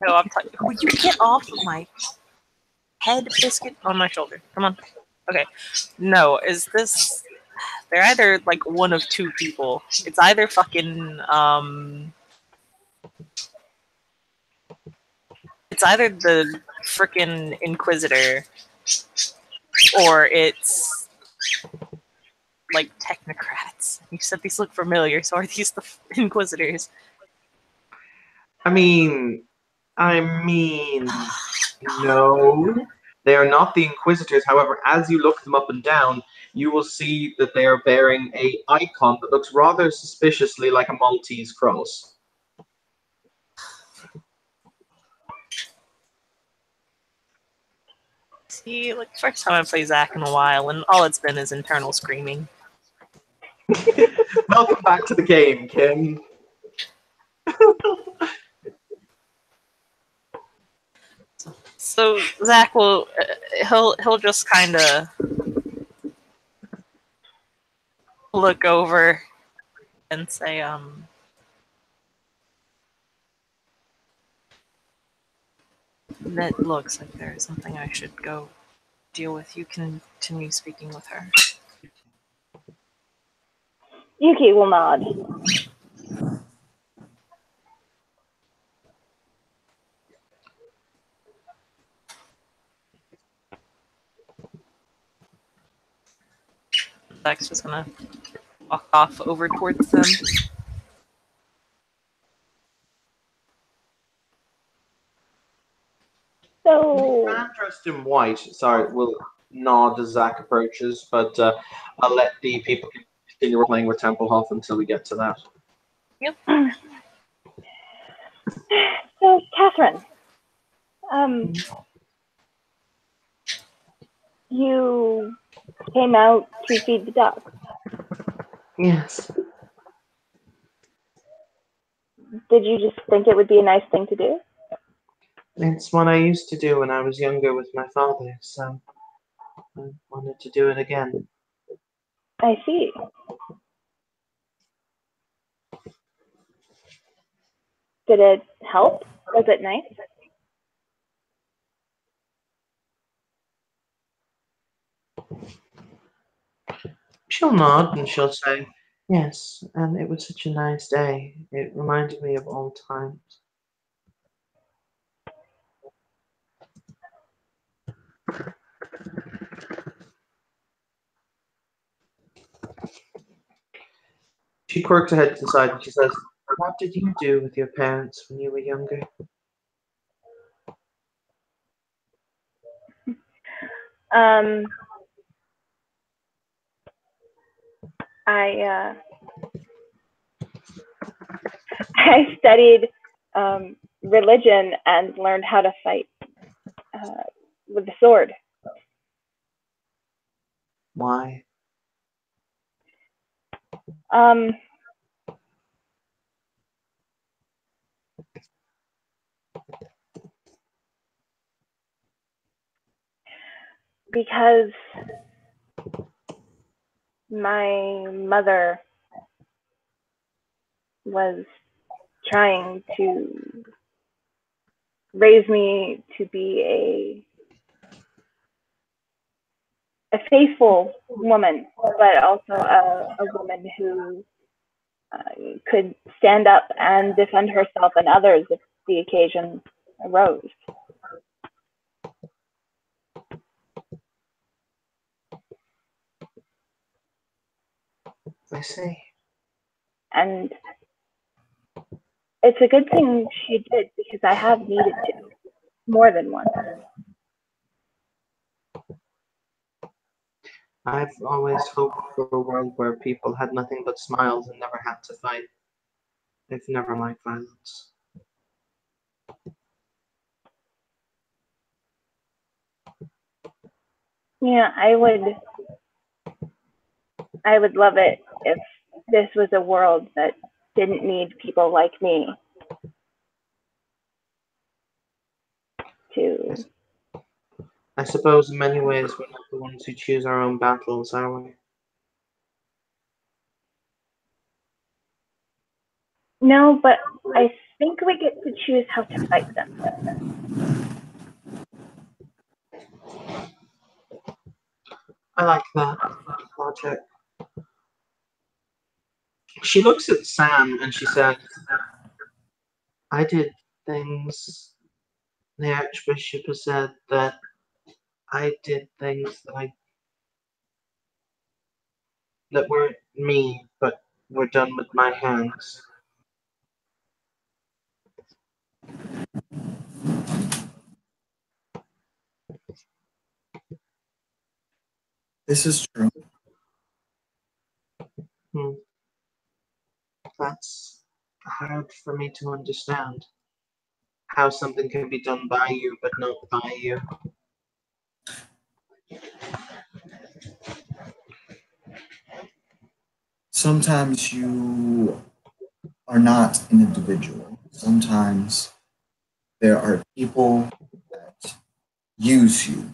no, I'm talking. Would you get off of my head, biscuit, on my shoulder? Come on. Okay. No, is this? They're either like one of two people. It's either fucking It's either the frickin' Inquisitor, or it's like technocrats. You said these look familiar, so are these the Inquisitors? I mean, no. They are not the Inquisitors. However, as you look them up and down, you will see that they are bearing a icon that looks rather suspiciously like a Maltese cross. See, like first time I play Zack in a while, and all it's been is internal screaming. Welcome back to the game, Kim. So Zack will he'll just kind of look over and say, that looks like there's something I should go deal with. You continue speaking with her. Yuki will nod. Zack's just gonna walk off over towards them. So, Man dressed in white, sorry, will nod as Zack approaches, but I'll let the people continue playing with Templehoff until we get to that. Yep. so Catherine, you came out to feed the ducks. Yes. Did you just think it would be a nice thing to do? It's what I used to do when I was younger with my father, so I wanted to do it again. I see. Did it help? Was it nice? She'll nod and she'll say, yes, and it was such a nice day. It reminded me of old times. She quirks her head to the side and she says, what did you do with your parents when you were younger? I studied religion and learned how to fight with the sword. Why? Because my mother was trying to raise me to be a faithful woman, but also a woman who could stand up and defend herself and others if the occasion arose. I see. And it's a good thing she did, because I have needed to more than once. I've always hoped for a world where people had nothing but smiles and never had to fight. I've never liked violence. Yeah, I would love it if this was a world that didn't need people like me to I suppose in many ways we're not the ones who choose our own battles, are we? No, but I think we get to choose how to fight them. I like that logic. She looks at Sam and she says, I did things. The Archbishop has said that I did things that weren't me, but were done with my hands. This is true. That's hard for me to understand. How something can be done by you, but not by you. Sometimes you are not an individual. Sometimes there are people that use you,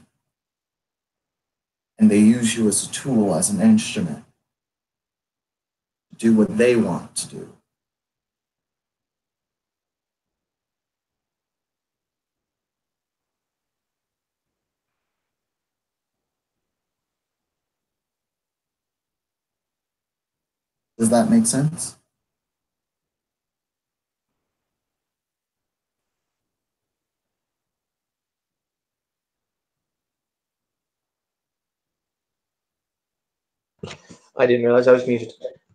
and they use you as a tool, as an instrument, to do what they want to do. Does that make sense? I didn't realize I was muted.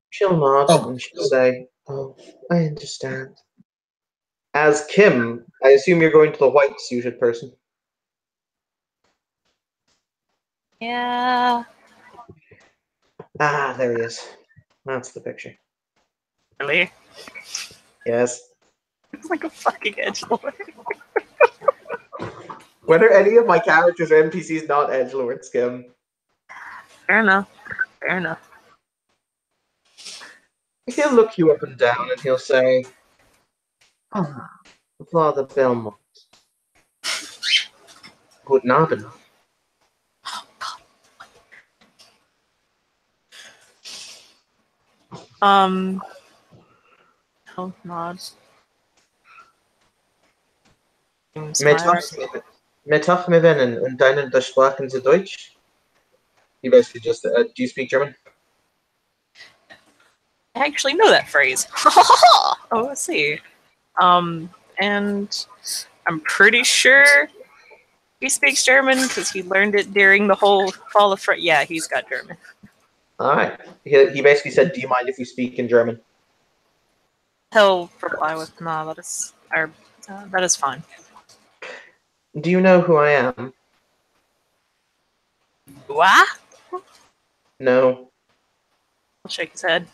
She'll nod Oh. and she'll say, oh, I understand. As Kim, I assume you're going to the white suited person. Yeah. Ah, there he is. That's the picture. Really? Yes. It's like a fucking edgelord. Whether any of my characters or NPCs not edgelords, Kim. Fair enough. Fair enough. He'll look you up and down and he'll say, ah, Father Belmont. Guten Abend. Oh, nod. Metach me wennen und deinen der Sprachen Sie Deutsch? You basically just, do you speak German? I actually know that phrase. Oh, let's see. And I'm pretty sure he speaks German because he learned it during the whole fall of France. Yeah, he's got German. All right. He basically said, do you mind if we speak in German? He'll reply with, "Nah, that is fine." Do you know who I am? What? No. He'll shake his head.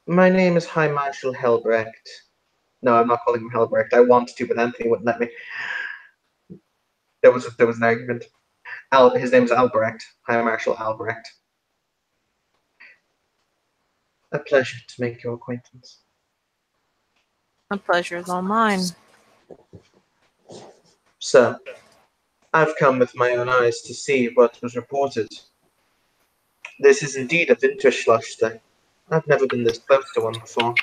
My name is High Marshal Helbrecht. No, I'm not calling him Helbrecht. I want to, but Anthony wouldn't let me. There was an argument. His name's Albrecht. High Marshal Albrecht. A pleasure to make your acquaintance. The pleasure is all mine. So, I've come with my own eyes to see what was reported. This is indeed a Winterschloss. I've never been this close to one before.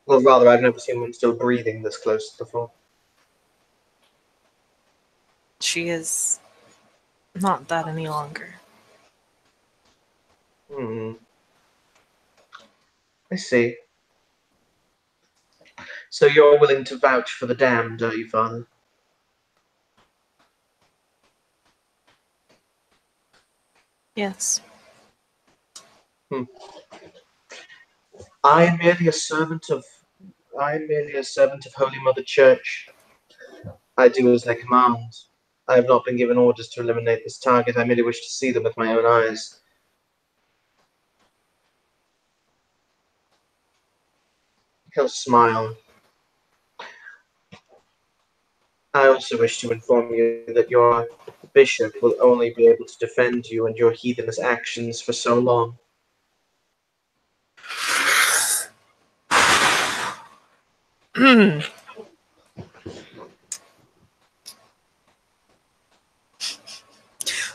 Well, rather, I've never seen one still breathing this close before. She is not that any longer. I see. So you're willing to vouch for the damned, are you, Father? Yes. I am merely a servant of Holy Mother Church. I do as they command. I have not been given orders to eliminate this target. I merely wish to see them with my own eyes. He'll smile. I also wish to inform you that your bishop will only be able to defend you and your heathenous actions for so long.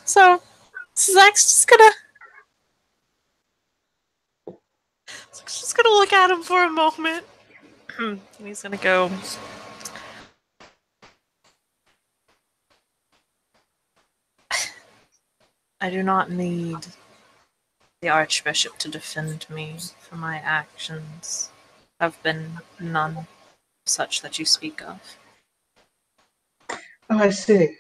So Zach's just gonna look at him for a moment. And he's gonna go. I do not need the Archbishop to defend me for my actions. Have been none such that you speak of. Oh, I see.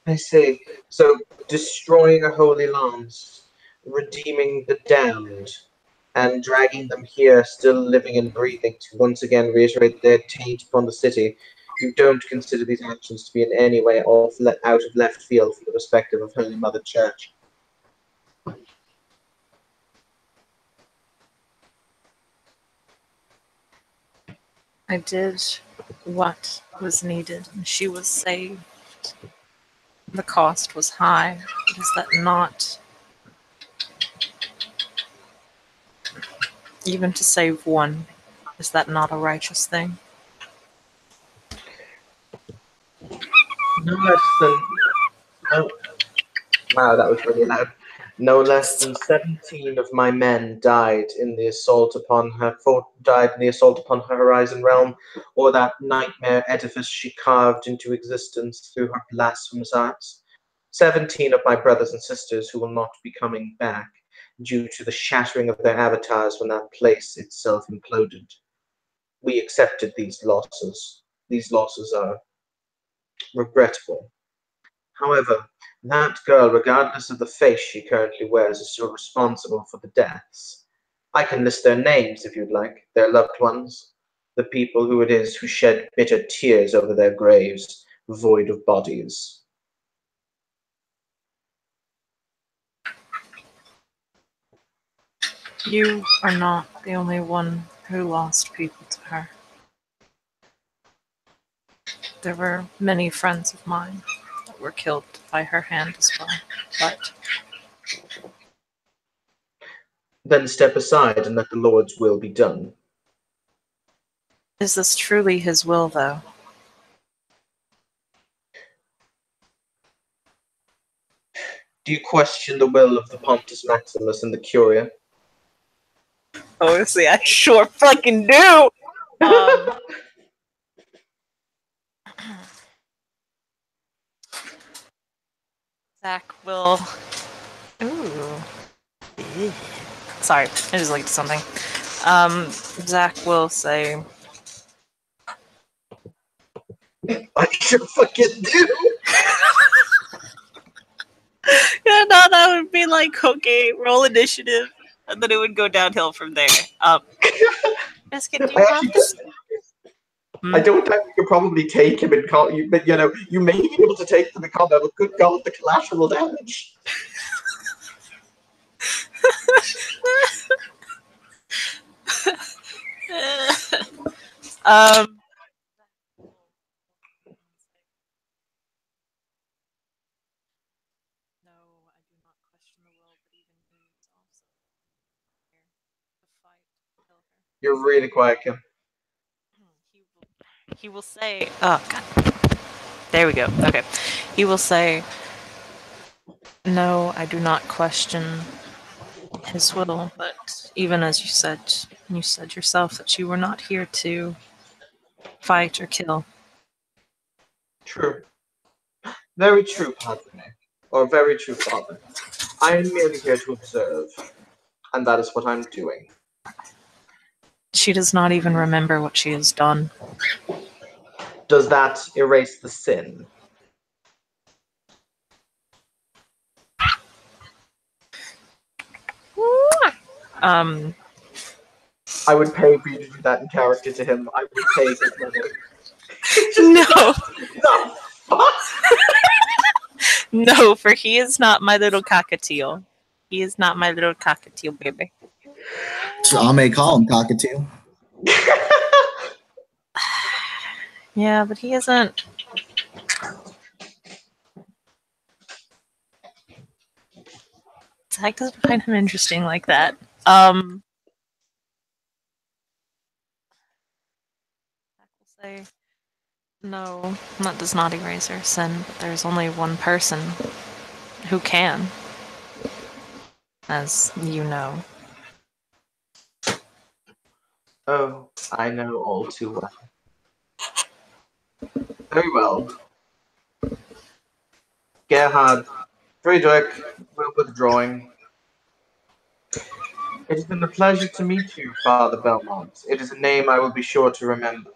I see. So, destroying a holy lance, redeeming the damned, and dragging them here, still living and breathing, to once again reiterate their taint upon the city. You don't consider these actions to be in any way out of left field from the perspective of Holy Mother Church. I did what was needed, and she was saved. The cost was high. Is that not? Even to save one, is that not a righteous thing? No less than... No, wow, that was really loud. No less than 17 of my men died in the assault upon her Horizon Realm, or that nightmare edifice she carved into existence through her blasphemous arts. 17 of my brothers and sisters who will not be coming back due to the shattering of their avatars when that place itself imploded. We accepted these losses. These losses are regrettable. However, that girl, regardless of the face she currently wears, is still responsible for the deaths. I can list their names if you'd like, their loved ones, the people who it is who shed bitter tears over their graves, void of bodies. You are not the only one who lost people to her. There were many friends of mine that were killed by her hand as well, but Then step aside and let the Lord's will be done. is this truly his will, though? Do you question the will of the Pontus Maximus and the Curia? Honestly, I sure fucking do! Zach will... Ooh. Sorry, I just looked at something. Zach will say... I sure fucking do! Yeah, no, that would be like, okay, roll initiative, and then it would go downhill from there. Biscuit, do you have this? I don't think you could probably take him in combat, but you may be able to take them in combat, but good God, the collateral damage. No, I do not question the will, but even he is also here to fight, to kill her. You're really quiet, Kim. He will say, oh god, there we go. Okay, he will say, no, I do not question his will, but even as you said yourself that you were not here to fight or kill. True. Very true, Padre. Or very true, Father. I am merely here to observe, and that is what I'm doing. She does not even remember what she has done. Does that erase the sin? I would pay for you to do that in character to him. I would pay his money. No. No. No, for he is not my little cockatiel. He is not my little cockatiel baby. So I may call him Cockatoo. Yeah, but he isn't. Zach doesn't find him interesting like that. say, no, that does not erase our sin, but there's only one person who can, as you know. Oh, I know all too well. Very well. Gerhard, Friedrich, we're withdrawing. It has been a pleasure to meet you, Father Belmont. It is a name I will be sure to remember.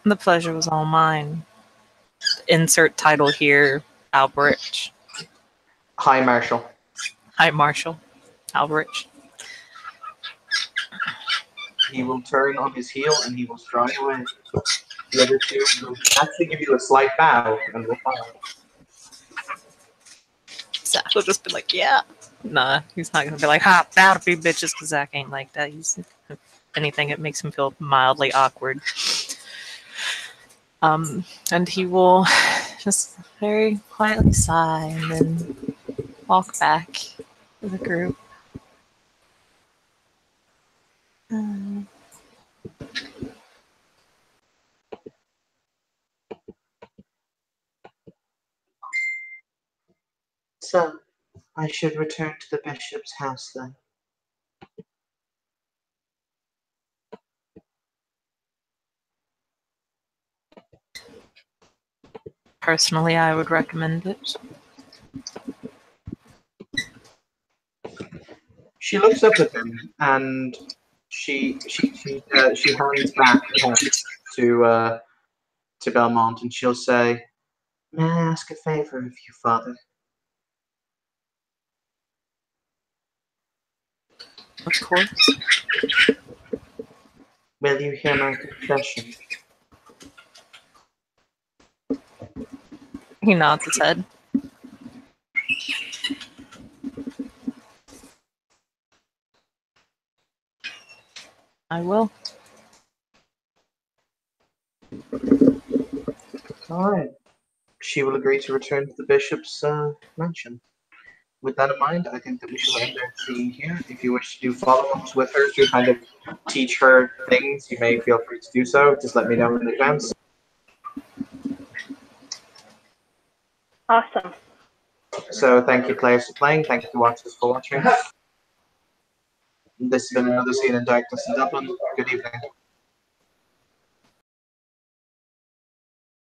The pleasure was all mine. Insert title here, Alberich. Hi, Marshal. Hi, Marshall. Alberich. He will turn on his heel and he will stride away. The other two will actually give you a slight bow and will follow. Zach will just be like, yeah. Nah, he's not gonna be like, ha, that'll be bitches, because Zach ain't like that. He's, if anything, it makes him feel mildly awkward. And he will just very quietly sigh and then walk back to the group. So, I should return to the bishop's house then. Personally, I would recommend it. She looks up at him and she hands back the pen to Belmont and she'll say, "May I ask a favor of you, Father?" Of course. Will you hear my confession? He nods his head. I will. All right. She will agree to return to the bishop's mansion. With that in mind, I think that we shall end our scene here. If you wish to do follow-ups with her to kind of teach her things, you may feel free to do so. Just let me know in advance. Awesome. So thank you, players, for playing. Thank you, watchers, for watching. This has been another scene in Darkness in Dublin. Good evening.